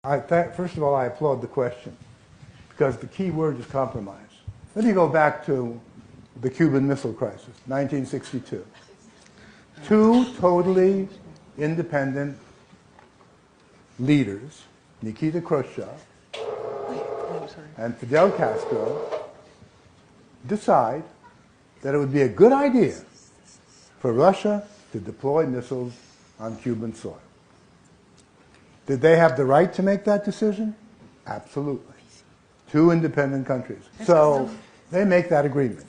First of all, I applaud the question, because the key word is compromise. Let me go back to the Cuban Missile Crisis, 1962. Two totally independent leaders, Nikita Khrushchev and Fidel Castro, decide that it would be a good idea for Russia to deploy missiles on Cuban soil. Did they have the right to make that decision? Absolutely. Two independent countries. So they make that agreement.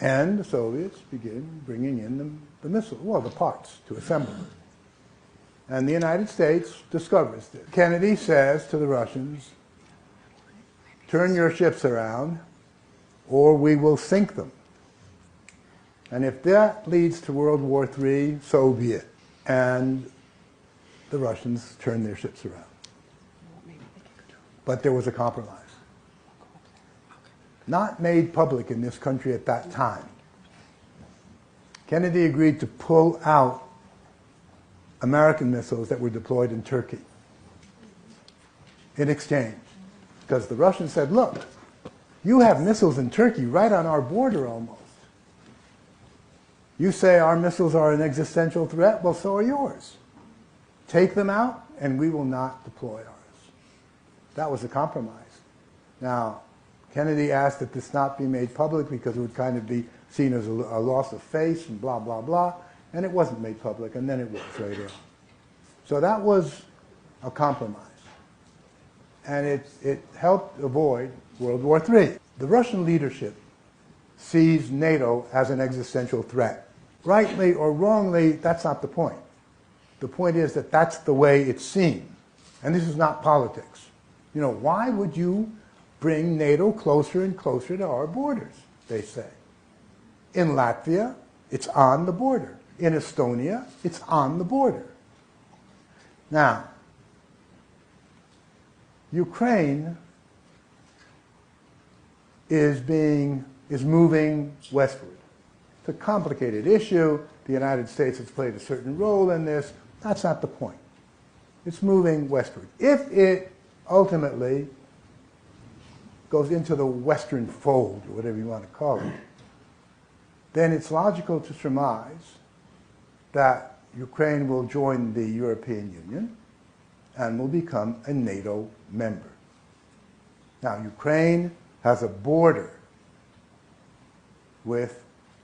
And the Soviets begin bringing in the missiles, well, the parts to assemble them. And the United States discovers this. Kennedy says to the Russians, turn your ships around or we will sink them. And if that leads to World War III, so be it. And the Russians turned their ships around. But there was a compromise. Not made public in this country at that time. Kennedy agreed to pull out American missiles that were deployed in Turkey in exchange. Because the Russians said, look, you have missiles in Turkey right on our border almost. You say our missiles are an existential threat, well, so are yours. Take them out and we will not deploy ours. That was a compromise. Now, Kennedy asked that this not be made public because it would kind of be seen as a loss of face and blah, blah, blah. And it wasn't made public, and then it was later on. So that was a compromise. And it helped avoid World War III. The Russian leadership sees NATO as an existential threat. Rightly or wrongly, that's not the point. The point is that that's the way it's seen. And this is not politics. You know, why would you bring NATO closer and closer to our borders, they say. In Latvia, it's on the border. In Estonia, it's on the border. Now, Ukraine is moving westward. It's a complicated issue. The United States has played a certain role in this. That's not the point. It's moving westward. If it ultimately goes into the Western fold, or whatever you want to call it, then it's logical to surmise that Ukraine will join the European Union and will become a NATO member. Now, Ukraine has a border with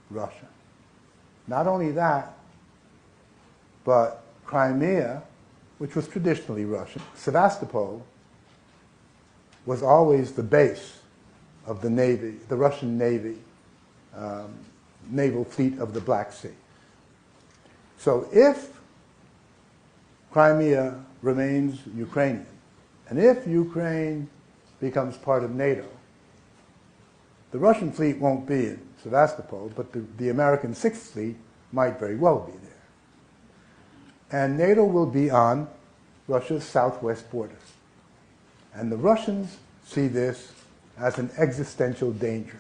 Russia. Not only that, but Crimea, which was traditionally Russian, Sevastopol was always the base of the Navy, the Russian Navy, naval fleet of the Black Sea. So if Crimea remains Ukrainian, and if Ukraine becomes part of NATO, the Russian fleet won't be in Sevastopol, but the American Sixth Fleet might very well be there. And NATO will be on Russia's southwest border. And the Russians see this as an existential danger.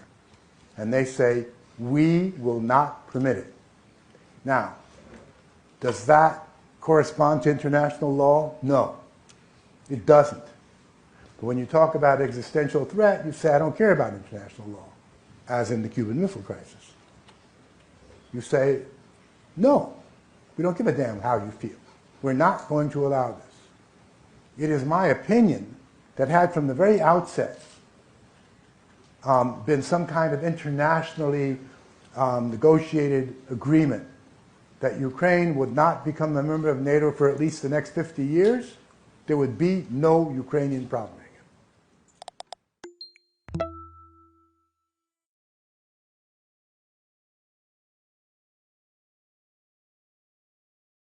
And they say, we will not permit it. Now, does that correspond to international law? No, it doesn't. But when you talk about existential threat, you say, I don't care about international law, as in the Cuban Missile Crisis. You say, no, we don't give a damn how you feel. We're not going to allow this. It is my opinion that had from the very outset been some kind of internationally negotiated agreement that Ukraine would not become a member of NATO for at least the next 50 years, there would be no Ukrainian problem.